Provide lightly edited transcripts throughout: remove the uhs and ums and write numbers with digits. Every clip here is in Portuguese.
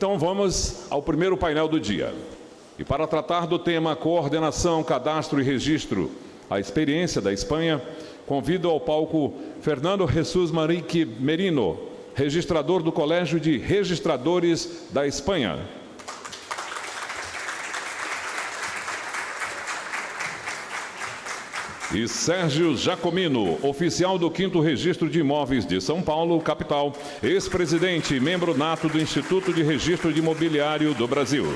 Então vamos ao primeiro painel do dia. E para tratar do tema Coordenação, Cadastro e Registro, a experiência da Espanha, convido ao palco Fernando Jesús Manrique Merino, registrador do Colégio de Registradores da Espanha. E Sérgio Jacomino, oficial do 5º Registro de Imóveis de São Paulo, capital, ex-presidente e membro nato do Instituto de Registro de Imobiliário do Brasil.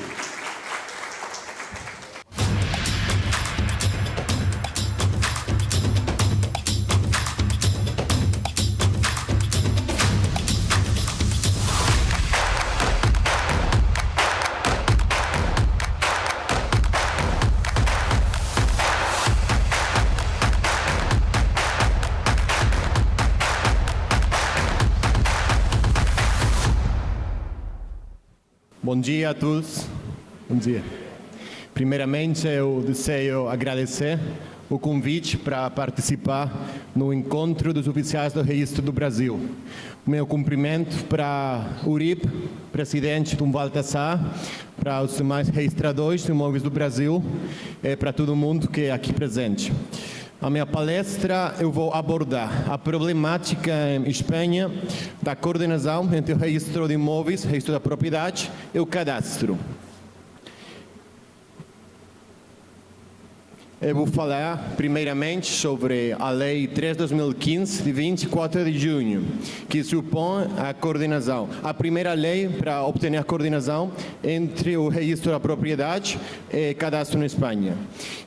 Bom dia a todos. Bom dia. Primeiramente, eu desejo agradecer o convite para participar no encontro dos oficiais do Registro do Brasil. Meu cumprimento para o URIP, presidente Dom Baltasar, para os demais registradores de imóveis do Brasil e para todo mundo que é aqui presente. A minha palestra eu vou abordar a problemática em Espanha da coordenação entre o registro de imóveis, registro da propriedade e o cadastro. Eu vou falar primeiramente sobre a Lei 3/2015, de 24 de junho, que supõe a coordenação. A primeira lei para obter a coordenação entre o registro da propriedade e cadastro na Espanha.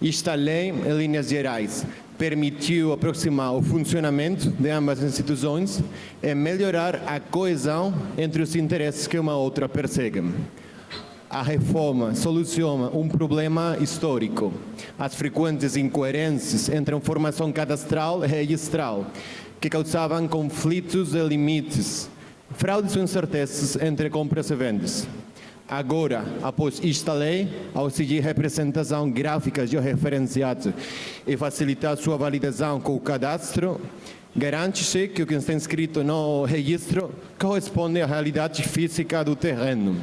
Esta lei, em linhas gerais, permitiu aproximar o funcionamento de ambas as instituições e melhorar a coesão entre os interesses que uma outra perseguem. A reforma soluciona um problema histórico, as frequentes incoerências entre a informação cadastral e registral, que causavam conflitos de limites, fraudes e incertezas entre compras e vendas. Agora, após esta lei, ao seguir representação gráfica georreferenciada e facilitar sua validação com o cadastro, garante-se que o que está inscrito no registro corresponde à realidade física do terreno.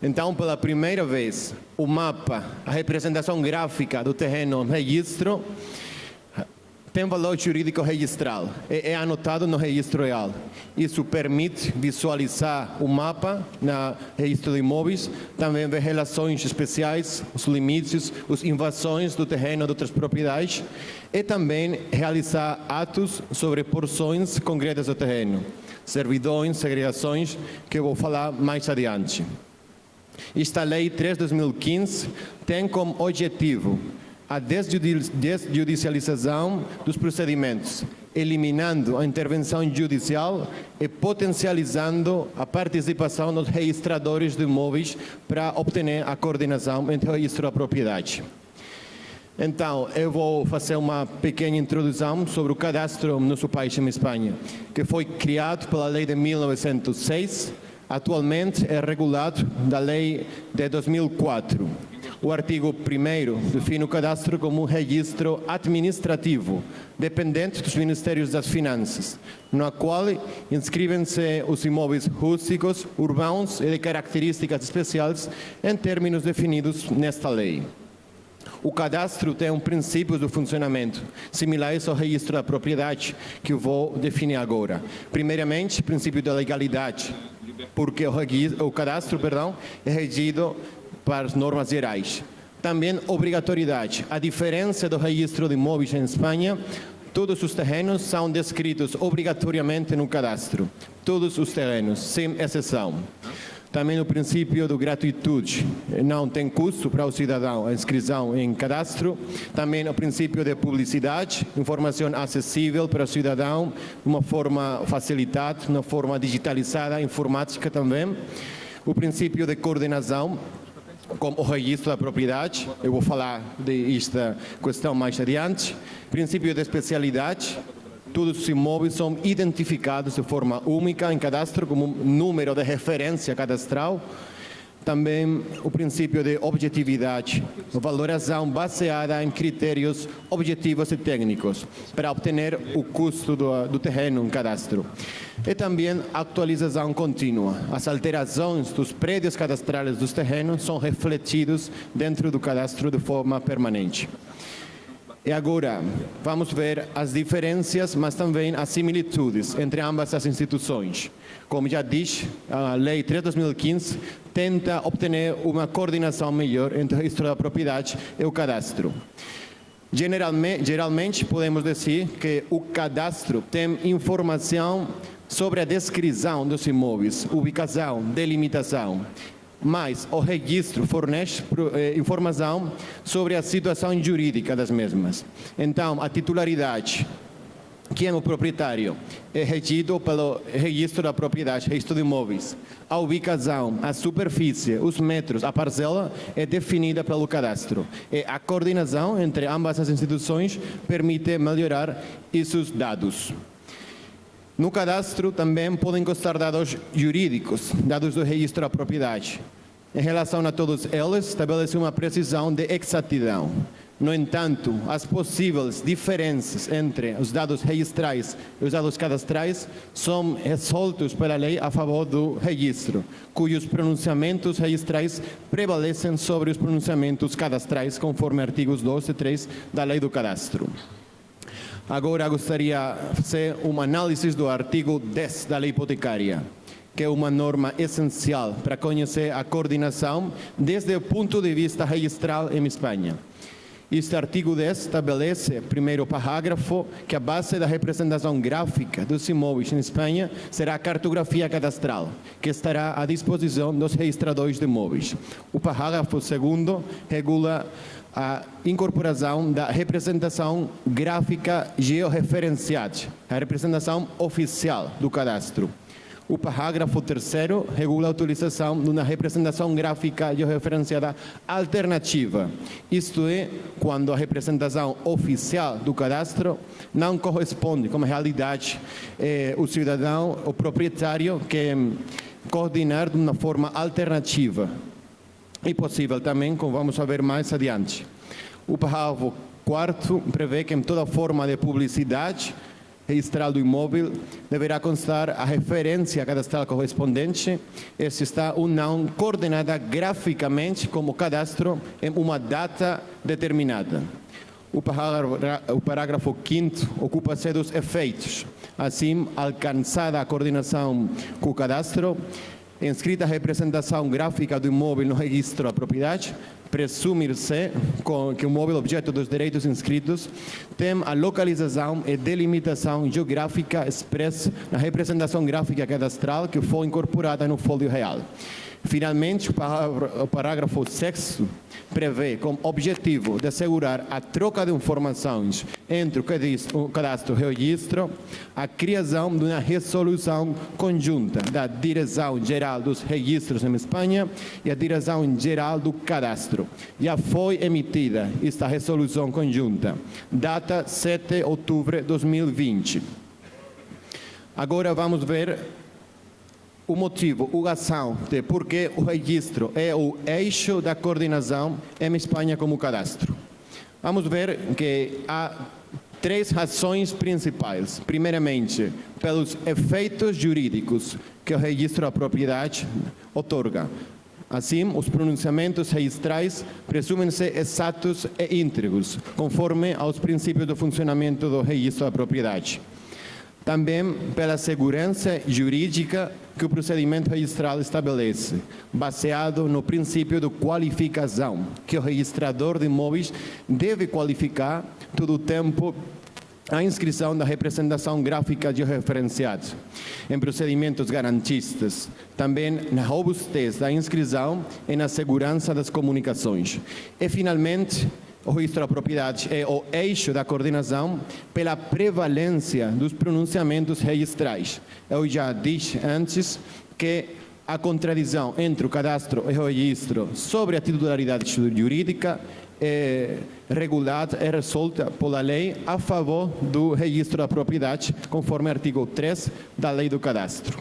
Então, pela primeira vez, o mapa, a representação gráfica do terreno no registro, tem valor jurídico registral, é anotado no registro real. Isso permite visualizar o mapa no registro de imóveis, também ver relações especiais, os limites, as invasões do terreno de outras propriedades e também realizar atos sobre porções concretas do terreno, servidões, segregações, que eu vou falar mais adiante. Esta Lei 3/2015 tem como objetivo a desjudicialização dos procedimentos, eliminando a intervenção judicial e potencializando a participação dos registradores de imóveis para obter a coordenação entre o registro da propriedade. Então, eu vou fazer uma pequena introdução sobre o cadastro no nosso país, em Espanha, que foi criado pela Lei de 1906, atualmente é regulado da Lei de 2004. O artigo 1º define o cadastro como um registro administrativo, dependente dos Ministérios das Finanças, no qual inscrevem-se os imóveis rústicos, urbanos e de características especiais em termos definidos nesta lei. O cadastro tem princípios de funcionamento similares ao registro da propriedade, que eu vou definir agora. Primeiramente, o princípio da legalidade, porque o cadastro é regido para as normas gerais. Também obrigatoriedade. A diferença do registro de imóveis em Espanha, todos os terrenos são descritos obrigatoriamente no cadastro. Todos os terrenos, sem exceção. Também o princípio de gratuidade, não tem custo para o cidadão a inscrição em cadastro. Também o princípio de publicidade, informação acessível para o cidadão, de uma forma facilitada, de uma forma digitalizada, informática também. O princípio de coordenação, como o registro da propriedade, eu vou falar desta questão mais adiante. Princípio de especialidade, todos os imóveis são identificados de forma única em cadastro como um número de referência cadastral. Também o princípio de objetividade, valoração baseada em critérios objetivos e técnicos para obter o custo do terreno em cadastro. E também atualização contínua. As alterações dos prédios cadastrais dos terrenos são refletidos dentro do cadastro de forma permanente. E agora, vamos ver as diferenças, mas também as similitudes entre ambas as instituições. Como já disse, a Lei 3 de 2015 tenta obter uma coordenação melhor entre o registro da propriedade e o cadastro. Geralmente, podemos dizer que o cadastro tem informação sobre a descrição dos imóveis, ubicação, delimitação. Mas o registro fornece informação sobre a situação jurídica das mesmas. Então, a titularidade, quem é o proprietário, é regido pelo registro da propriedade, registro de imóveis. A ubicação, a superfície, os metros, a parcela é definida pelo cadastro. E a coordenação entre ambas as instituições permite melhorar esses dados. No cadastro também podem constar dados jurídicos, dados do registro da propriedade. Em relação a todos eles, estabelece uma precisão de exatidão. No entanto, as possíveis diferenças entre os dados registrais e os dados cadastrais são resoltos pela lei a favor do registro, cujos pronunciamentos registrais prevalecem sobre os pronunciamentos cadastrais, conforme artigos 2 e 3 da lei do cadastro. Agora gostaria de fazer uma análise do artigo 10 da lei hipotecária, que é uma norma essencial para conhecer a coordenação desde o ponto de vista registral em Espanha. Este artigo 10 estabelece, primeiro parágrafo, que a base da representação gráfica dos imóveis em Espanha será a cartografia cadastral, que estará à disposição dos registradores de imóveis. O parágrafo segundo regula a incorporação da representação gráfica georreferenciada, a representação oficial do cadastro. O parágrafo terceiro regula a utilização de uma representação gráfica georreferenciada alternativa, isto é, quando a representação oficial do cadastro não corresponde com a realidade, o cidadão, o proprietário, quer coordenar de uma forma alternativa. É possível também, como vamos ver mais adiante. O parágrafo 4º prevê que em toda forma de publicidade registral do imóvel deverá constar a referência cadastral correspondente e se está ou não coordenada graficamente como cadastro em uma data determinada. O parágrafo 5º ocupa-se dos efeitos. Assim, alcançada a coordenação com o cadastro, inscrita a representação gráfica do imóvel no registro da propriedade, presumir-se que o imóvel objeto dos direitos inscritos tem a localização e delimitação geográfica expressa na representação gráfica cadastral que foi incorporada no folio real. Finalmente, o parágrafo 6º prevê como objetivo de assegurar a troca de informações entre o cadastro e o registro, a criação de uma resolução conjunta da Direção-Geral dos Registros em Espanha e a Direção-Geral do Cadastro. Já foi emitida esta resolução conjunta, data 7 de outubro de 2020. Agora vamos ver o motivo, a razão de por que o registro é o eixo da coordenação em Espanha como cadastro. Vamos ver que há três razões principais. Primeiramente, pelos efeitos jurídicos que o registro da propriedade otorga. Assim, os pronunciamentos registrais presumem-se exatos e íntegros, conforme aos princípios do funcionamento do registro da propriedade. Também pela segurança jurídica que o procedimento registral estabelece, baseado no princípio de qualificação, que o registrador de imóveis deve qualificar todo o tempo a inscrição da representação gráfica georreferenciada em procedimentos garantistas, também na robustez da inscrição e na segurança das comunicações. E, finalmente, o registro da propriedade é o eixo da coordenação pela prevalência dos pronunciamentos registrais. Eu já disse antes que a contradição entre o cadastro e o registro sobre a titularidade jurídica é regulada e resolta pela lei a favor do registro da propriedade, conforme o artigo 3 da lei do cadastro.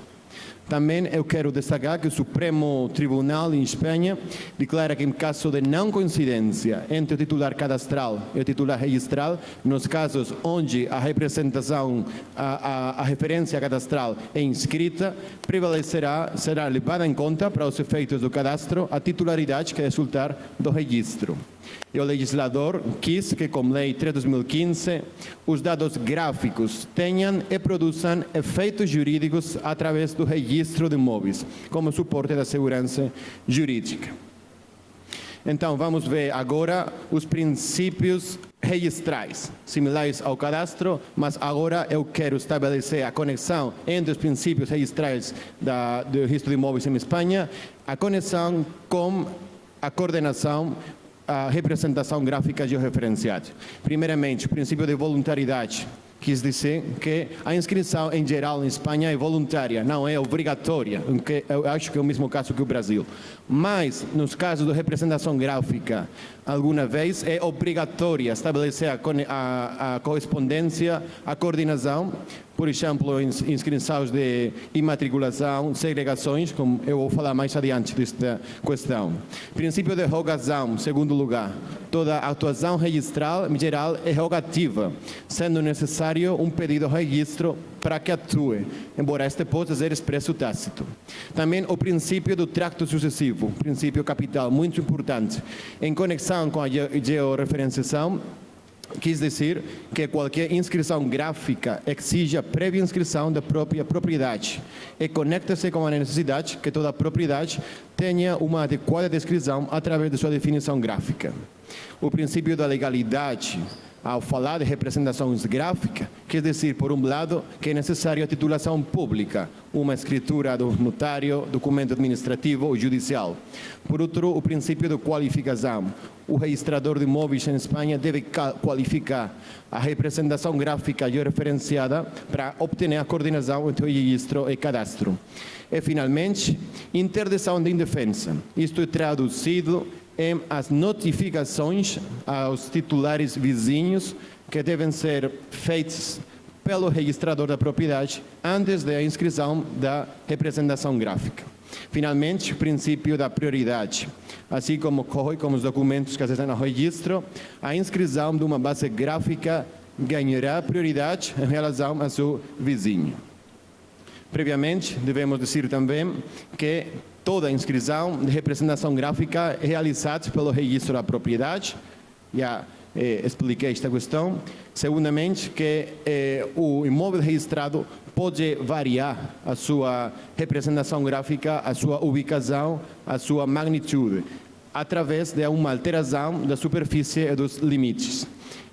Também eu quero destacar que o Supremo Tribunal em Espanha declara que em caso de não coincidência entre o titular cadastral e o titular registral, nos casos onde a representação, a referência cadastral é inscrita, será levada em conta para os efeitos do cadastro a titularidade que resultar do registro. E o legislador quis que, com Lei 3/2015, os dados gráficos tenham e produzam efeitos jurídicos através do registro de imóveis, como suporte da segurança jurídica. Então, vamos ver agora os princípios registrais, similares ao cadastro, mas agora eu quero estabelecer a conexão entre os princípios registrais do registro de imóveis em Espanha, a conexão com a coordenação, a representação gráfica georreferenciada. Primeiramente, o princípio de voluntariedade, quis dizer que a inscrição em geral em Espanha é voluntária, não é obrigatória, que eu acho que é o mesmo caso que o Brasil. Mas, nos casos de representação gráfica, alguma vez é obrigatória estabelecer a correspondência, a coordenação, por exemplo, inscrições de imatriculação, segregações, como eu vou falar mais adiante desta questão. Princípio de rogação, segundo lugar. Toda atuação registral em geral é rogativa, sendo necessário um pedido de registro para que atue, embora este possa ser expresso tácito. Também o princípio do tracto sucessivo, princípio capital, muito importante, em conexão com a georreferenciação, quis dizer que qualquer inscrição gráfica exige a prévia inscrição da própria propriedade e conecta-se com a necessidade que toda propriedade tenha uma adequada descrição através de sua definição gráfica. O princípio da legalidade, ao falar de representações gráficas, quer dizer, por um lado, que é necessária a titulação pública, uma escritura do notário, documento administrativo ou judicial. Por outro, o princípio de qualificação. O registrador de imóveis em Espanha deve qualificar a representação gráfica georreferenciada para obter a coordenação entre o registro e cadastro. E, finalmente, interdição de indefensa. Isto é traduzido em as notificações aos titulares vizinhos que devem ser feitas pelo registrador da propriedade antes da inscrição da representação gráfica. Finalmente, o princípio da prioridade. Assim como ocorre com os documentos que estão no registro, a inscrição de uma base gráfica ganhará prioridade em relação ao seu vizinho. Previamente, devemos dizer também que toda a inscrição de representação gráfica é realizada pelo registro da propriedade. Já expliquei esta questão. Segundamente, que o imóvel registrado pode variar a sua representação gráfica, a sua ubicação, a sua magnitude, através de uma alteração da superfície e dos limites.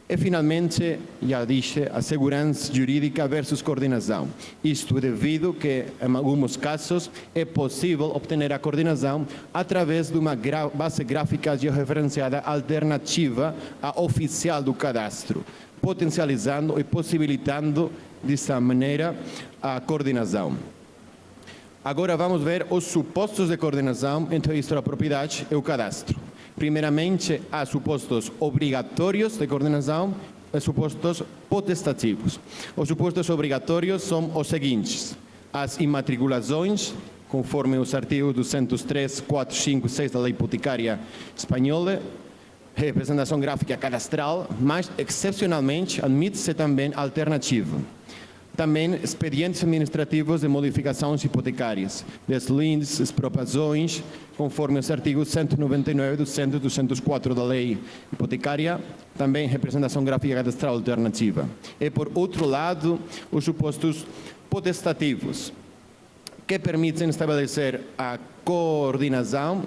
E, finalmente, já disse, a segurança jurídica versus coordenação. Isto é devido que, em alguns casos, é possível obter a coordenação através de uma base gráfica georreferenciada alternativa à oficial do cadastro, potencializando e possibilitando, dessa maneira, a coordenação. Agora vamos ver os supostos de coordenação entre o registro da propriedade e o cadastro. Primeiramente, há supostos obrigatórios de coordenação e supostos potestativos. Os supostos obrigatórios são os seguintes: as imatriculações, conforme os artigos 203, 4, 5 e 6 da Lei Hipotecária Espanhola, representação gráfica cadastral, mas, excepcionalmente, admite-se também alternativa. Também expedientes administrativos de modificações hipotecárias, deslindes, expropriações, conforme os artigos 199, 200 e 204 da Lei Hipotecária, também representação gráfica cadastral alternativa. E, por outro lado, os supostos potestativos, que permitem estabelecer a coordenação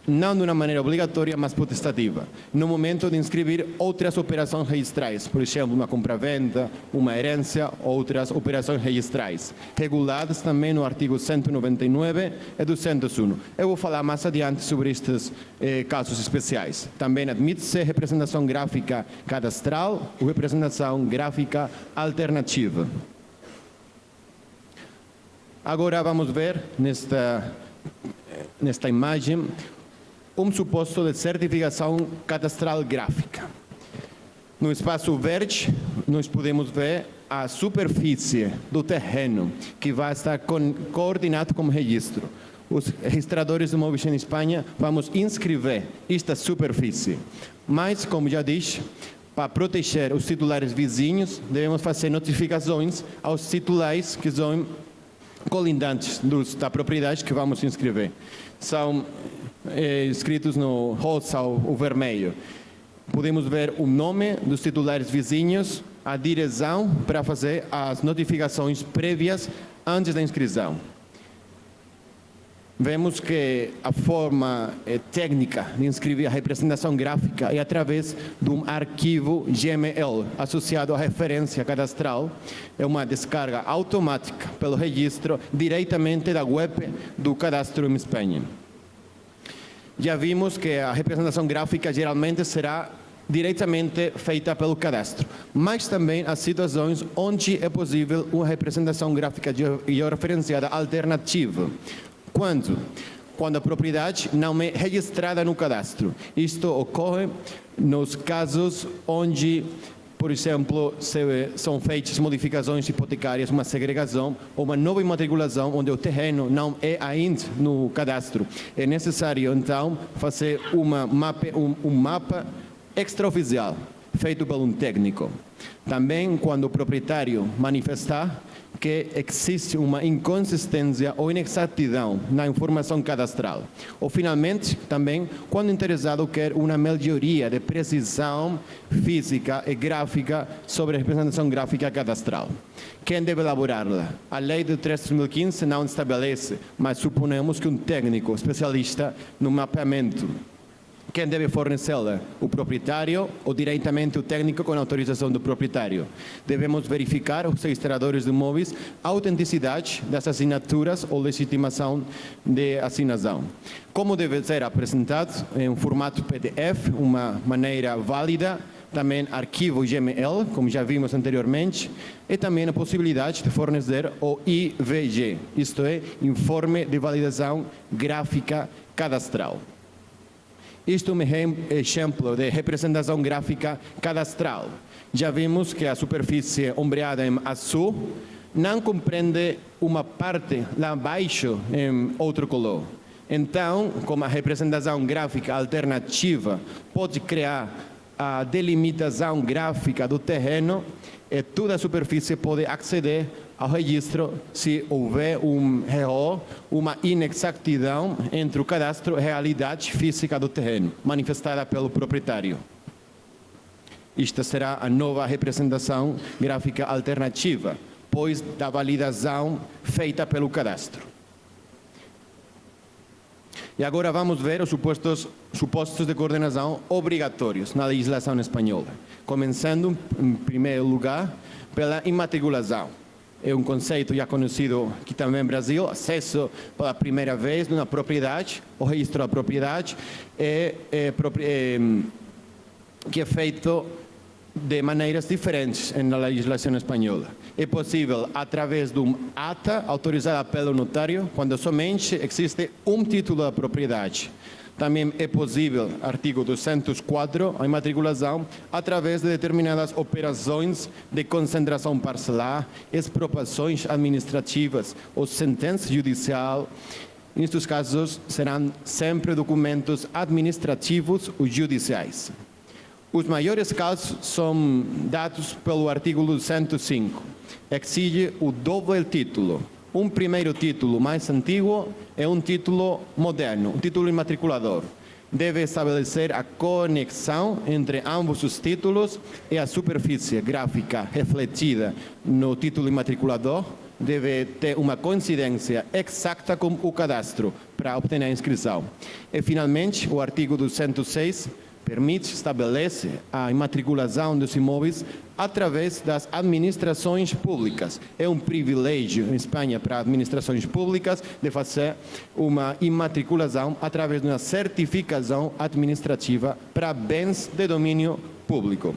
não de uma maneira obrigatória, mas potestativa, no momento de inscrever outras operações registrais, por exemplo, uma compra-venda, uma herência, outras operações registrais, reguladas também no artigo 199 e 201. Eu vou falar mais adiante sobre estes casos especiais. Também admite-se representação gráfica cadastral ou representação gráfica alternativa. Agora vamos ver nesta imagem um suposto de certificação cadastral gráfica. No espaço verde, nós podemos ver a superfície do terreno, que vai estar coordenado com o registro. Os registradores de imóveis em Espanha vamos inscrever esta superfície. Mas, como já disse, para proteger os titulares vizinhos, devemos fazer notificações aos titulares que são colindantes da propriedade que vamos inscrever. São escritos no rosa ou vermelho. Podemos ver o nome dos titulares vizinhos, a direção para fazer as notificações prévias antes da inscrição. Vemos que a forma técnica de inscrever a representação gráfica é através de um arquivo GML associado à referência cadastral. É uma descarga automática pelo registro diretamente da web do cadastro em Espanha. Já vimos que a representação gráfica geralmente será diretamente feita pelo cadastro, mas também há situações onde é possível uma representação gráfica georreferenciada alternativa. Quando a propriedade não é registrada no cadastro. Isto ocorre nos casos onde, por exemplo, são feitas modificações hipotecárias, uma segregação ou uma nova imatriculação onde o terreno não é ainda no cadastro. É necessário, então, fazer um mapa extraoficial, feito por um técnico. Também, quando o proprietário manifestar que existe uma inconsistência ou inexatidão na informação cadastral. Ou, finalmente, também, quando o interessado quer uma melhoria de precisão física e gráfica sobre a representação gráfica cadastral. Quem deve elaborá-la? A Lei de 3/2015 não estabelece, mas suponemos que um técnico especialista no mapeamento. Quem deve fornecê-la? O proprietário ou diretamente o técnico com autorização do proprietário? Devemos verificar, os registradores de imóveis, a autenticidade das assinaturas ou legitimação de assinação. Como deve ser apresentado? Em um formato PDF, uma maneira válida, também arquivo GML, como já vimos anteriormente, e também a possibilidade de fornecer o IVG, isto é, Informe de Validação Gráfica Cadastral. Isto é um exemplo de representação gráfica cadastral. Já vimos que a superfície ombreada em azul não compreende uma parte lá abaixo em outro color. Então, como a representação gráfica alternativa pode criar a delimitação gráfica do terreno, e toda a superfície pode acceder ao registro se houver um erro, uma inexatidão entre o cadastro e a realidade física do terreno, manifestada pelo proprietário. Esta será a nova representação gráfica alternativa, pois da validação feita pelo cadastro. E agora vamos ver os supostos de coordenação obrigatórios na legislação espanhola, começando, em primeiro lugar, pela imatriculação. É um conceito já conhecido aqui também no Brasil, acesso pela primeira vez numa propriedade, o registro da propriedade, que é feito de maneiras diferentes na legislação espanhola. É possível através de uma ata autorizada pelo notário, quando somente existe um título da propriedade. Também é possível, artigo 204, a imatriculação através de determinadas operações de concentração parcelar, expropriações administrativas ou sentença judicial. Nestes casos, serão sempre documentos administrativos ou judiciais. Os maiores casos são dados pelo artigo 205. Exige o doble título. Um primeiro título mais antigo é um título moderno, um título imatriculador. Deve estabelecer a conexão entre ambos os títulos e a superfície gráfica refletida no título imatriculador deve ter uma coincidência exata com o cadastro para obter a inscrição. E, finalmente, o artigo 206 estabelece a imatriculação dos imóveis através das administrações públicas. É um privilégio em Espanha para administrações públicas de fazer uma imatriculação através de uma certificação administrativa para bens de domínio público.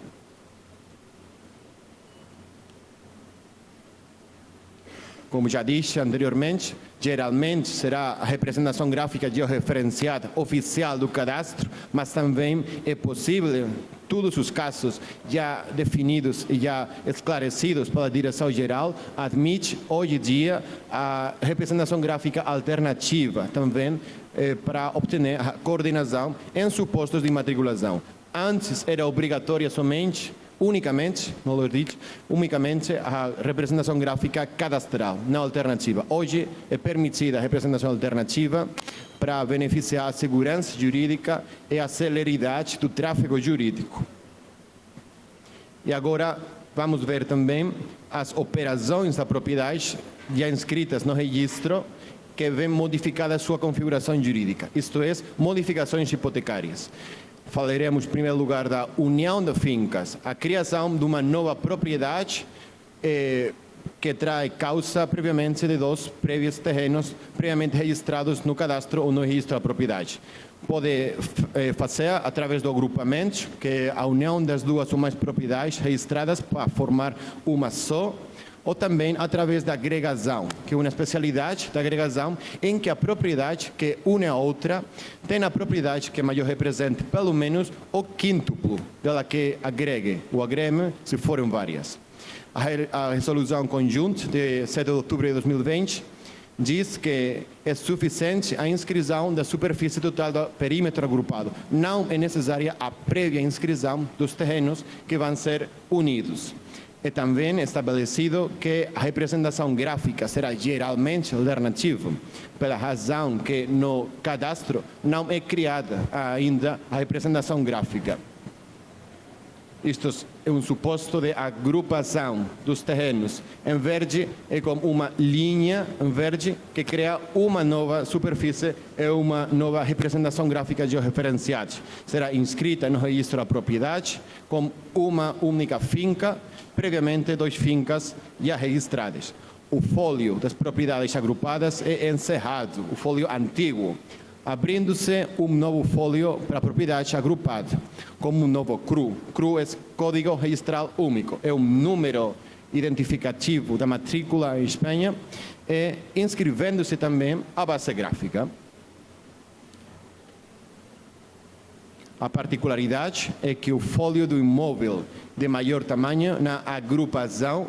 Como já disse anteriormente, geralmente será a representação gráfica georreferenciada oficial do cadastro, mas também é possível todos os casos já definidos e já esclarecidos pela Direção-Geral, admite hoje em dia a representação gráfica alternativa também para obter a coordenação em supostos de matriculação. Antes era obrigatória unicamente a representação gráfica cadastral, não alternativa. Hoje é permitida a representação alternativa para beneficiar a segurança jurídica e a celeridade do tráfego jurídico. E agora vamos ver também as operações da propriedade já inscritas no registro que vêm modificada a sua configuração jurídica, isto é, modificações hipotecárias. Falaremos, em primeiro lugar, da união de fincas, a criação de uma nova propriedade que traz causa previamente de dois prévios terrenos previamente registrados no cadastro ou no registro da propriedade. Pode fazer através do agrupamento, que é a união das duas ou mais propriedades registradas para formar uma só, ou também através da agregação, que é uma especialidade da agregação em que a propriedade que une a outra tem a propriedade que maior represente pelo menos o quíntuplo dela que agregue ou agreme, se forem várias. A resolução conjunta de 7 de outubro de 2020 diz que é suficiente a inscrição da superfície total do perímetro agrupado. Não é necessária a prévia inscrição dos terrenos que vão ser unidos. É também estabelecido que a representação gráfica será geralmente alternativa, pela razão que no cadastro não é criada ainda a representação gráfica. Isto é um suposto de agrupação dos terrenos. Em verde é como uma linha em verde que cria uma nova superfície e uma nova representação gráfica georreferenciada. Será inscrita no registro da propriedade com uma única finca, previamente 2 fincas já registradas. O folio das propriedades agrupadas é encerrado, o folio antigo, abrindo-se um novo folio para a propriedade agrupada, como um novo CRU. CRU é Código Registral Único, é um número identificativo da matrícula em Espanha e inscrevendo-se também a base gráfica. A particularidade é que o folio do imóvel de maior tamanho na agrupação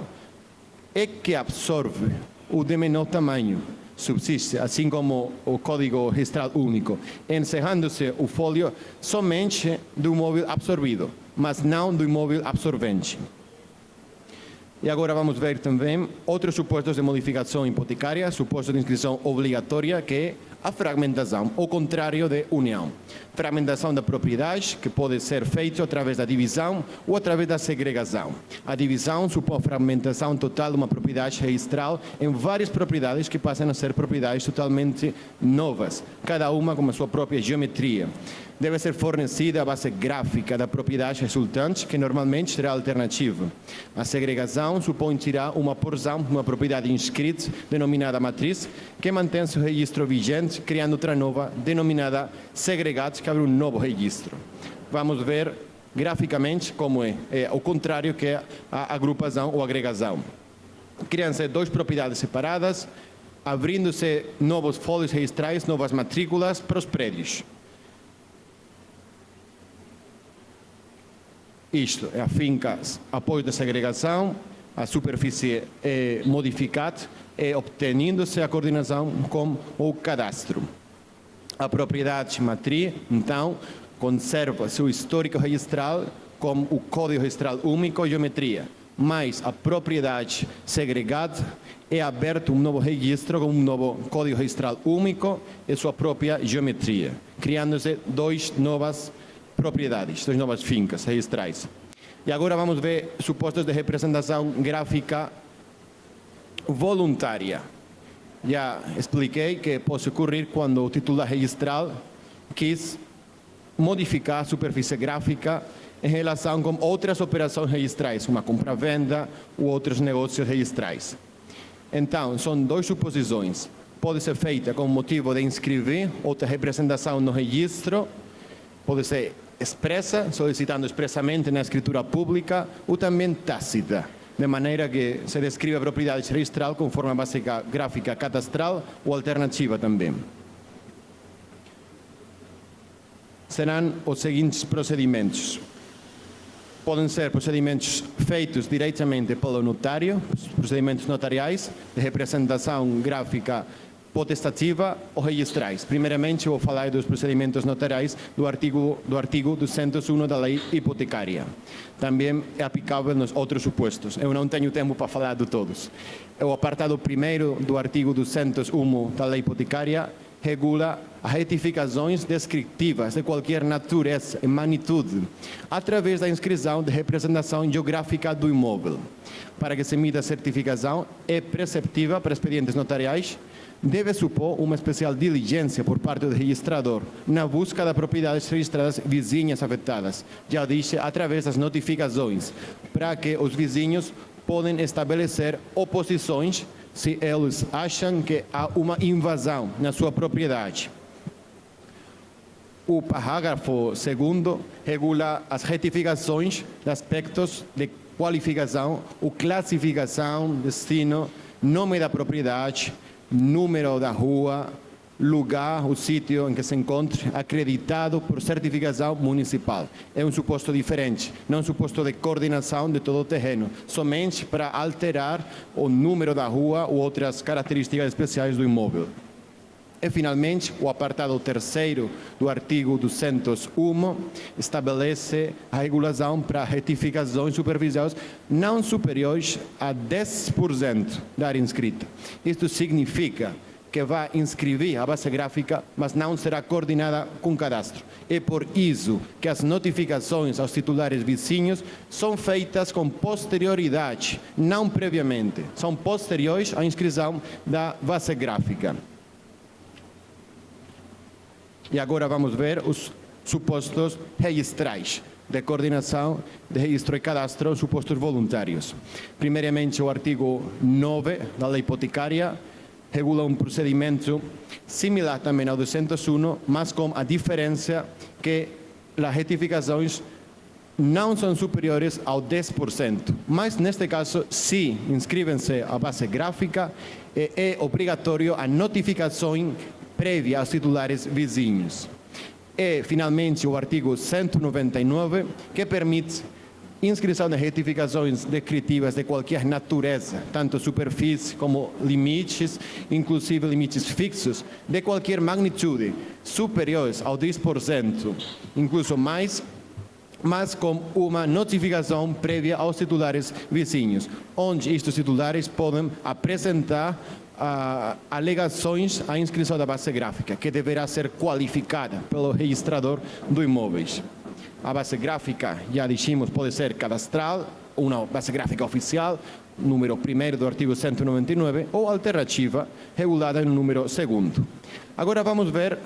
é que absorve o de menor tamanho. Subsiste, assim como o Código Registral Único, encerrando-se o folio somente do imóvel absorvido, mas não do imóvel absorvente. E agora vamos ver também outros supostos de modificação hipotecária, suposto de inscrição obrigatória, que é a fragmentação, o contrário de união. Fragmentação da propriedade, que pode ser feita através da divisão ou através da segregação. A divisão supõe a fragmentação total de uma propriedade registral em várias propriedades que passam a ser propriedades totalmente novas, cada uma com a sua própria geometria. Deve ser fornecida a base gráfica da propriedade resultante, que normalmente será alternativa. A segregação supõe tirar uma porção de uma propriedade inscrita, denominada matriz, que mantém seu registro vigente, criando outra nova, denominada segregado, que abre um novo registro. Vamos ver graficamente como é o contrário que é a agrupação ou agregação. Criam-se 2 propriedades separadas, abrindo-se novos fólios registrais, novas matrículas para os prédios. Isto é a finca após da segregação, a superfície é modificada e obtendo-se a coordenação com o cadastro. A propriedade matriz, então, conserva seu histórico registral como o Código Registral Único e geometria, mas a propriedade segregada é aberto um novo registro com um novo Código Registral Único e sua própria geometria, criando-se 2 novas propriedades, 2 novas fincas registrais. E agora vamos ver supostos de representação gráfica voluntária. Já expliquei que pode ocorrer quando o titular registral quis modificar a superfície gráfica em relação com outras operações registrais, uma compra-venda ou outros negócios registrais. Então, são 2 suposições. Pode ser feita com motivo de inscrever outra representação no registro, pode ser expressa, solicitando expressamente na escritura pública, ou também tácita, de maneira que se descreve a propriedade registral conforme a base gráfica cadastral ou alternativa também. Serão os seguintes procedimentos. podem ser procedimentos feitos diretamente pelo notário, procedimentos notariais de representação gráfica potestativa ou registrais. Primeiramente, vou falar dos procedimentos notariais do artigo 201 da lei hipotecária. Também é aplicável nos outros supostos. Eu não tenho tempo para falar de todos. O apartado 1º do artigo 201 da lei hipotecária regula as retificações descritivas de qualquer natureza e magnitude através da inscrição de representação geográfica do imóvel. Para que se emita a certificação, é preceptiva para expedientes notariais, deve supor uma especial diligência por parte do registrador na busca de propriedades registradas vizinhas afetadas, já disse, através das notificações, para que os vizinhos podem estabelecer oposições se eles acham que há uma invasão na sua propriedade. O parágrafo 2º regula as retificações de aspectos de qualificação ou classificação, destino, nome da propriedade, número da rua, lugar, o sítio em que se encontre, acreditado por certificação municipal. É um suposto diferente, não um suposto de coordenação de todo o terreno, somente para alterar o número da rua ou outras características especiais do imóvel. E, finalmente, o apartado 3º do artigo 201 estabelece a regulação para retificações superficiais não superiores a 10% da área inscrita. Isto significa que vai inscrever a base gráfica, mas não será coordenada com cadastro. É por isso que as notificações aos titulares vizinhos são feitas com posterioridade, não previamente. São posteriores à inscrição da base gráfica. E agora vamos ver os supostos registrais de coordenação de registro e cadastro, supostos voluntários. Primeiramente, o artigo 9 da lei hipotecária regula um procedimento similar também ao 201, mas com a diferença que as retificações não são superiores ao 10%. Mas, neste caso, se inscrevem-se a base gráfica, é obrigatório a notificação prévia aos titulares vizinhos. E, finalmente, o artigo 199, que permite inscrição de retificações descritivas de qualquer natureza, tanto superfície como limites, inclusive limites fixos, de qualquer magnitude, superiores ao 10%, incluso mais, mas com uma notificação prévia aos titulares vizinhos, onde estes titulares podem apresentar alegações à inscrição da base gráfica, que deverá ser qualificada pelo registrador do imóveis. A base gráfica, já dissemos, pode ser cadastral, uma base gráfica oficial, número 1º do artigo 199, ou alternativa, regulada no número 2º. Agora vamos ver,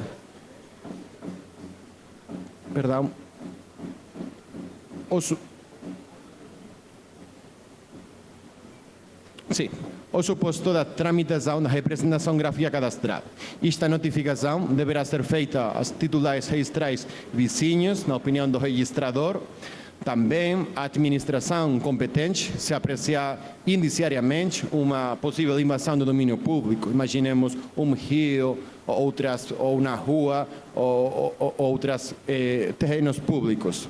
o suposto da tramitação da representação gráfica cadastral. Esta notificação deverá ser feita aos titulares registrais vizinhos, na opinião do registrador. Também a administração competente, se apreciar indiciariamente uma possível invasão do domínio público, imaginemos um rio, ou uma rua, ou outros terrenos públicos.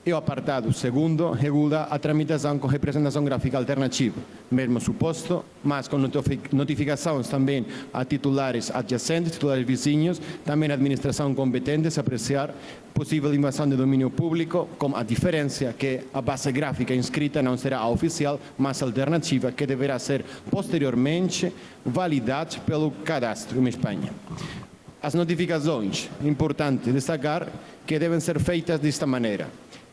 E o apartado 2º regula a tramitação com representação gráfica alternativa, mesmo suposto, mas com notificações também a titulares adjacentes, titulares vizinhos, também a administração competente, se apreciar possível invasão de domínio público, com a diferença que a base gráfica inscrita não será a oficial, mas a alternativa, que deverá ser posteriormente validada pelo cadastro em Espanha. As notificações, importante destacar que devem ser feitas desta maneira.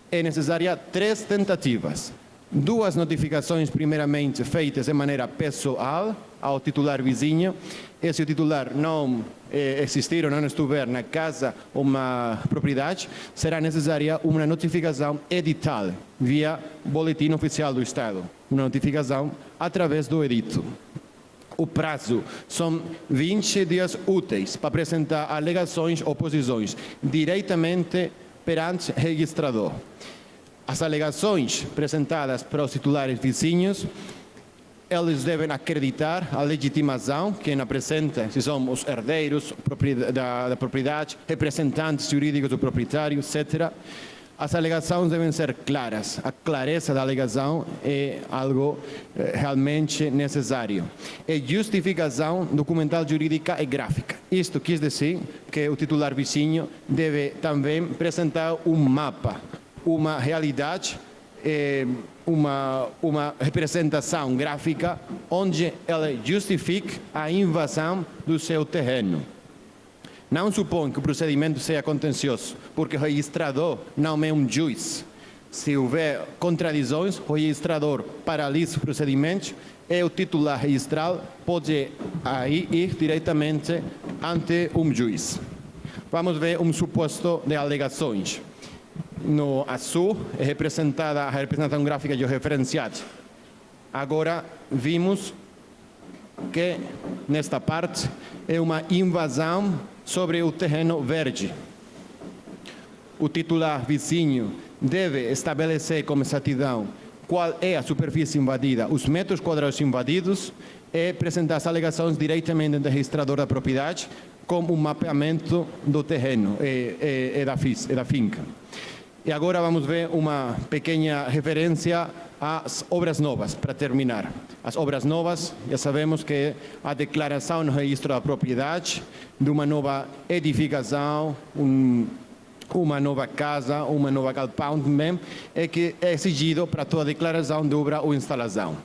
É necessária 3 tentativas. 2 notificações, primeiramente, feitas de maneira pessoal ao titular vizinho. E se o titular não existir ou não estiver na casa ou uma propriedade, será necessária uma notificação edital, via Boletim Oficial do Estado. Uma notificação através do edito. O prazo são 20 dias úteis para apresentar alegações ou oposições diretamente perante registrador. As alegações apresentadas para os titulares vizinhos eles devem acreditar a legitimação, quem apresenta, se são os herdeiros da propriedade, representantes jurídicos do proprietário, etc. As alegações devem ser claras. A clareza da alegação é algo realmente necessário. E justificação documental jurídica e gráfica. Isto quer dizer que o titular vizinho deve também apresentar um mapa, uma realidade, uma representação gráfica onde ela justifique a invasão do seu terreno. Não supõe que o procedimento seja contencioso, porque o registrador não é um juiz. Se houver contradições, o registrador paralisa o procedimento e o titular registral pode aí ir diretamente ante um juiz. Vamos ver um suposto de alegações. No azul é representada a representação gráfica de referenciado. Agora vimos que nesta parte é uma invasão sobre o terreno verde. O titular vizinho deve estabelecer com exatidão qual é a superfície invadida, os metros quadrados invadidos e apresentar as alegações diretamente do registrador da propriedade com um mapeamento do terreno e da finca. E agora vamos ver uma pequena referência às obras novas, para terminar. As obras novas, já sabemos que é a declaração no registro da propriedade de uma nova edificação, uma nova casa, uma nova galpão também, é que é exigido para toda declaração de obra ou instalação.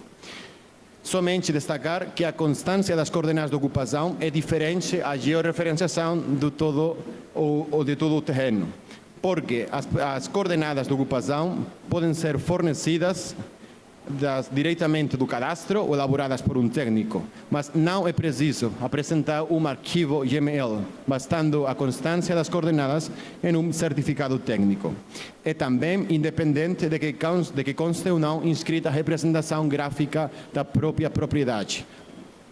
Somente destacar que a constância das coordenadas de ocupação é diferente à georreferenciação de todo o terreno, porque as coordenadas de ocupação podem ser fornecidas diretamente do cadastro ou elaboradas por um técnico, mas não é preciso apresentar um arquivo YAML, bastando a constância das coordenadas em um certificado técnico. É também independente de que conste ou não inscrita a representação gráfica da própria propriedade,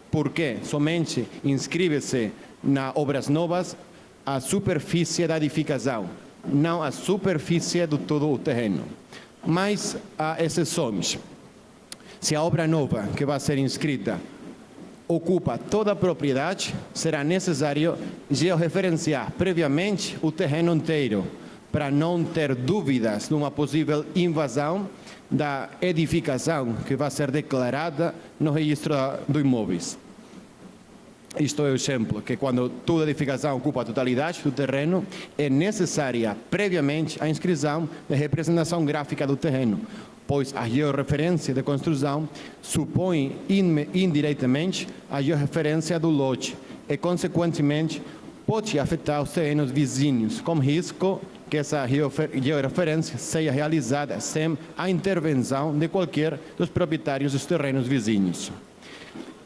porque somente inscreve-se nas obras novas a superfície da edificação, não a superfície de todo o terreno. Mas há exceções. Se a obra nova que vai ser inscrita ocupa toda a propriedade, será necessário georreferenciar previamente o terreno inteiro, para não ter dúvidas de uma possível invasão da edificação que vai ser declarada no registro do imóveis. Isto é o exemplo, que quando toda edificação ocupa a totalidade do terreno, é necessária previamente a inscrição da representação gráfica do terreno, pois a georreferência de construção supõe indiretamente a georreferência do lote e, consequentemente, pode afetar os terrenos vizinhos, com risco que essa georreferência seja realizada sem a intervenção de qualquer dos proprietários dos terrenos vizinhos.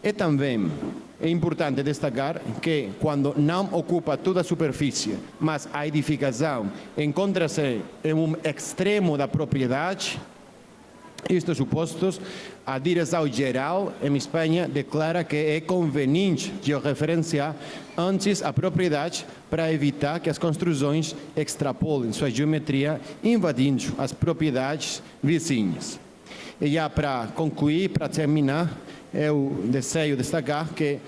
E também é importante destacar que, quando não ocupa toda a superfície, mas a edificação encontra-se em um extremo da propriedade, estes supostos, a Direção-Geral em Espanha declara que é conveniente georreferenciar antes a propriedade para evitar que as construções extrapolem sua geometria, invadindo as propriedades vizinhas. E já para concluir, para terminar, eu desejo destacar que,